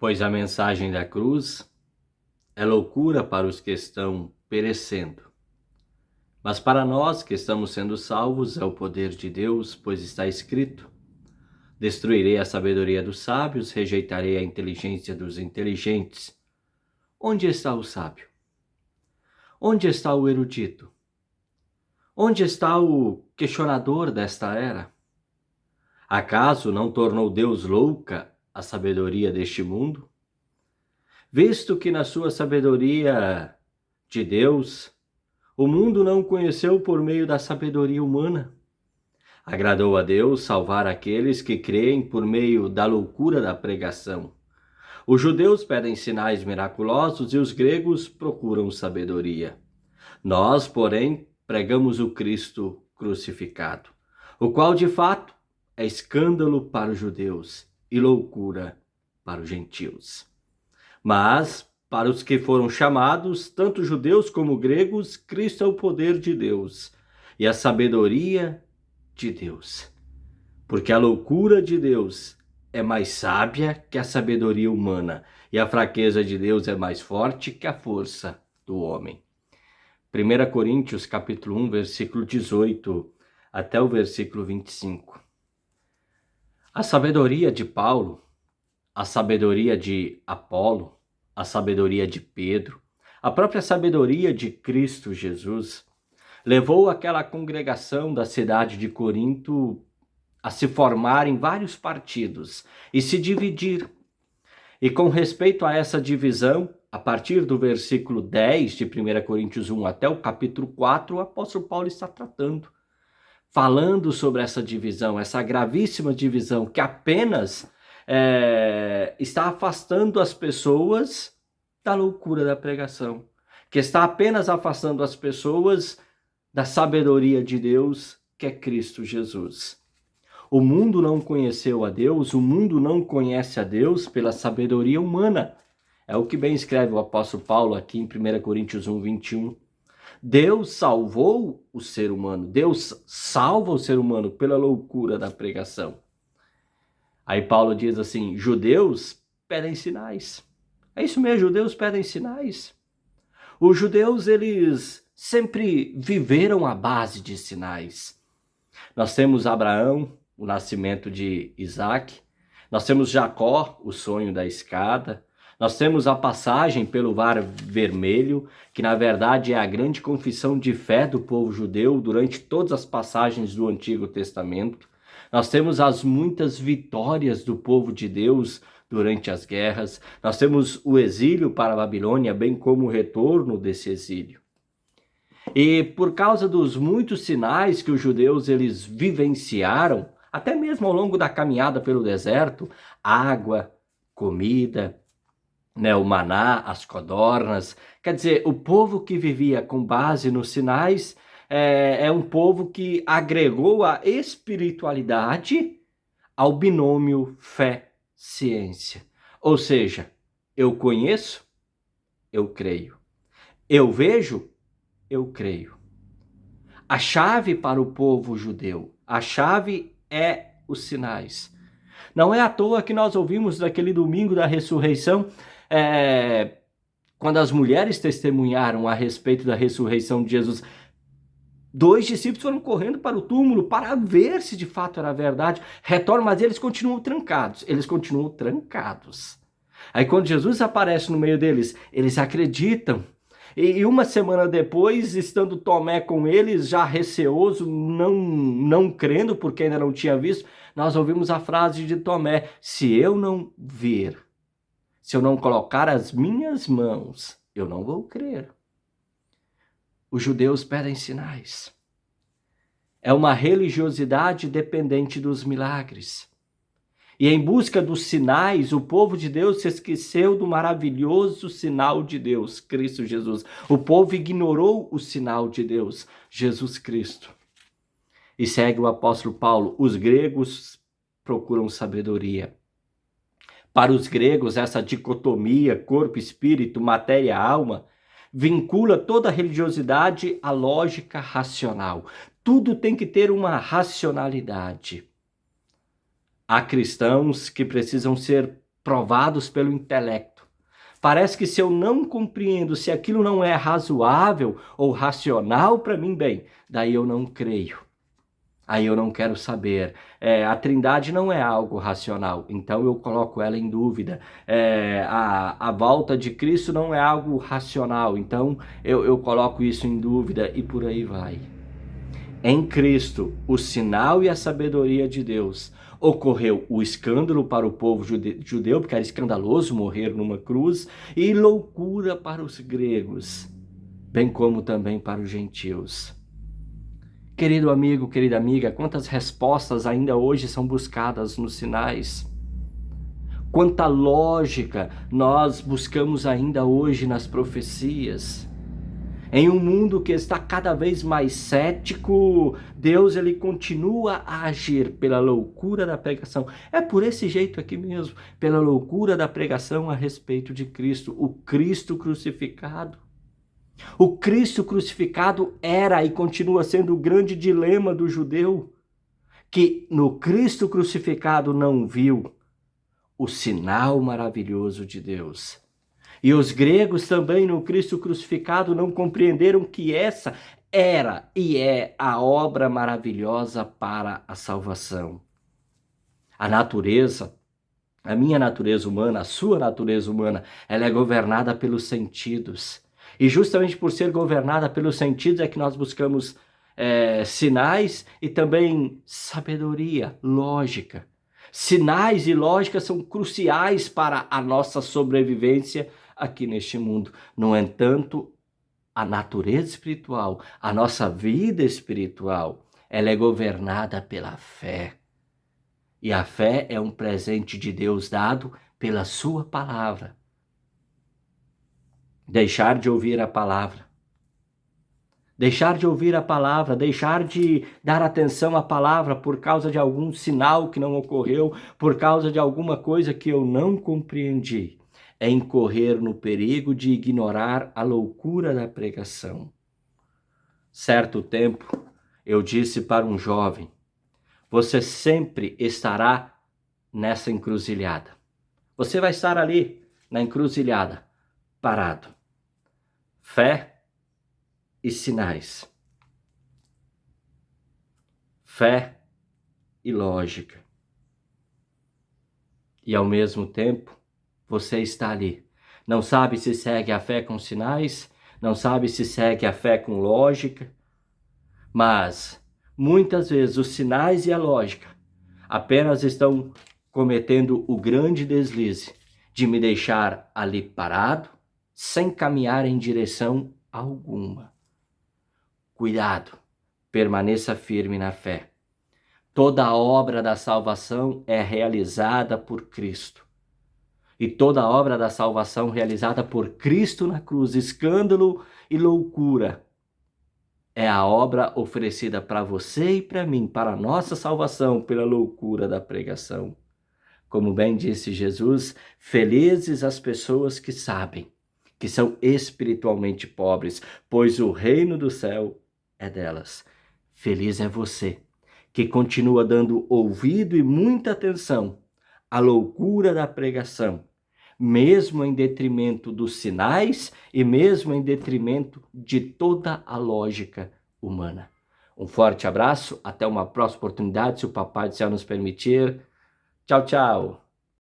Pois a mensagem da cruz é loucura para os que estão perecendo. Mas para nós que estamos sendo salvos é o poder de Deus, pois está escrito: destruirei a sabedoria dos sábios, rejeitarei a inteligência dos inteligentes. Onde está o sábio? Onde está o erudito? Onde está o questionador desta era? Acaso não tornou Deus louca a sabedoria deste mundo? Visto que na sua sabedoria de Deus, o mundo não o conheceu por meio da sabedoria humana. Agradou a Deus salvar aqueles que creem por meio da loucura da pregação. Os judeus pedem sinais miraculosos e os gregos procuram sabedoria. Nós, porém, pregamos o Cristo crucificado, o qual de fato é escândalo para os judeus e loucura para os gentios. Mas, para os que foram chamados, tanto judeus como gregos, Cristo é o poder de Deus e a sabedoria de Deus. Porque a loucura de Deus é mais sábia que a sabedoria humana, e a fraqueza de Deus é mais forte que a força do homem. 1 Coríntios capítulo 1, versículo 18 até o versículo 25. A sabedoria de Paulo, a sabedoria de Apolo, a sabedoria de Pedro, a própria sabedoria de Cristo Jesus, levou aquela congregação da cidade de Corinto a se formar em vários partidos e se dividir. E com respeito a essa divisão, a partir do versículo 10 de 1 Coríntios 1 até o capítulo 4, o apóstolo Paulo está falando sobre essa divisão, essa gravíssima divisão que apenas está afastando as pessoas da loucura da pregação, que está apenas afastando as pessoas da sabedoria de Deus, que é Cristo Jesus. O mundo não conheceu a Deus, o mundo não conhece a Deus pela sabedoria humana. É o que bem escreve o apóstolo Paulo aqui em 1 Coríntios 1, 21. Deus salvou o ser humano, Deus salva o ser humano pela loucura da pregação. Aí Paulo diz assim: judeus pedem sinais. É isso mesmo, judeus pedem sinais. Os judeus, eles sempre viveram à base de sinais. Nós temos Abraão, o nascimento de Isaac. Nós temos Jacó, o sonho da escada. Nós temos a passagem pelo Mar Vermelho, que na verdade é a grande confissão de fé do povo judeu durante todas as passagens do Antigo Testamento. Nós temos as muitas vitórias do povo de Deus durante as guerras. Nós temos o exílio para a Babilônia, bem como o retorno desse exílio. E por causa dos muitos sinais que os judeus eles vivenciaram, até mesmo ao longo da caminhada pelo deserto, água, comida, o maná, as codornas, quer dizer, o povo que vivia com base nos sinais é um povo que agregou a espiritualidade ao binômio fé-ciência. Ou seja, eu conheço, eu creio. Eu vejo, eu creio. A chave para o povo judeu, a chave é os sinais. Não é à toa que nós ouvimos naquele domingo da ressurreição, quando as mulheres testemunharam a respeito da ressurreição de Jesus, 2 discípulos foram correndo para o túmulo para ver se de fato era verdade. Retornam, mas eles continuam trancados. Aí quando Jesus aparece no meio deles, eles acreditam. E uma semana depois, estando Tomé com eles, já receoso, não crendo, porque ainda não tinha visto, nós ouvimos a frase de Tomé: se eu não ver, se eu não colocar as minhas mãos, eu não vou crer. Os judeus pedem sinais. É uma religiosidade dependente dos milagres. E em busca dos sinais, o povo de Deus se esqueceu do maravilhoso sinal de Deus, Cristo Jesus. O povo ignorou o sinal de Deus, Jesus Cristo. E segue o apóstolo Paulo: os gregos procuram sabedoria. Para os gregos, essa dicotomia corpo, espírito, matéria, alma, vincula toda a religiosidade à lógica racional. Tudo tem que ter uma racionalidade. Há cristãos que precisam ser provados pelo intelecto. Parece que se eu não compreendo, se aquilo não é razoável ou racional para mim, bem, daí eu não creio. Aí eu não quero saber. A Trindade não é algo racional, então eu coloco ela em dúvida. A volta de Cristo não é algo racional, então eu coloco isso em dúvida e por aí vai. Em Cristo, o sinal e a sabedoria de Deus, ocorreu o escândalo para o povo judeu, porque era escandaloso morrer numa cruz, e loucura para os gregos, bem como também para os gentios. Querido amigo, querida amiga, quantas respostas ainda hoje são buscadas nos sinais? Quanta lógica nós buscamos ainda hoje nas profecias? Em um mundo que está cada vez mais cético, Deus ele continua a agir pela loucura da pregação. É por esse jeito aqui mesmo, pela loucura da pregação a respeito de Cristo, o Cristo crucificado. O Cristo crucificado era e continua sendo o grande dilema do judeu, que no Cristo crucificado não viu o sinal maravilhoso de Deus. E os gregos também no Cristo crucificado não compreenderam que essa era e é a obra maravilhosa para a salvação. A natureza, a minha natureza humana, a sua natureza humana, ela é governada pelos sentidos. E justamente por ser governada pelos sentidos é que nós buscamos sinais e também sabedoria, lógica. Sinais e lógica são cruciais para a nossa sobrevivência aqui neste mundo. No entanto, a natureza espiritual, a nossa vida espiritual, ela é governada pela fé. E a fé é um presente de Deus dado pela sua palavra. Deixar de ouvir a palavra. Deixar de ouvir a palavra, deixar de dar atenção à palavra por causa de algum sinal que não ocorreu, por causa de alguma coisa que eu não compreendi, é incorrer no perigo de ignorar a loucura da pregação. Certo tempo, eu disse para um jovem: você sempre estará nessa encruzilhada. Você vai estar ali na encruzilhada, parado. Fé e sinais. Fé e lógica. E ao mesmo tempo, você está ali. Não sabe se segue a fé com sinais, não sabe se segue a fé com lógica, mas muitas vezes os sinais e a lógica apenas estão cometendo o grande deslize de me deixar ali parado, sem caminhar em direção alguma. Cuidado, permaneça firme na fé. Toda a obra da salvação é realizada por Cristo. E toda a obra da salvação realizada por Cristo na cruz, escândalo e loucura, é a obra oferecida para você e para mim, para a nossa salvação, pela loucura da pregação. Como bem disse Jesus, felizes as pessoas que sabem que são espiritualmente pobres, pois o reino do céu é delas. Feliz é você, que continua dando ouvido e muita atenção à loucura da pregação, mesmo em detrimento dos sinais e mesmo em detrimento de toda a lógica humana. Um forte abraço, até uma próxima oportunidade, se o Papai do Céu nos permitir. Tchau, tchau!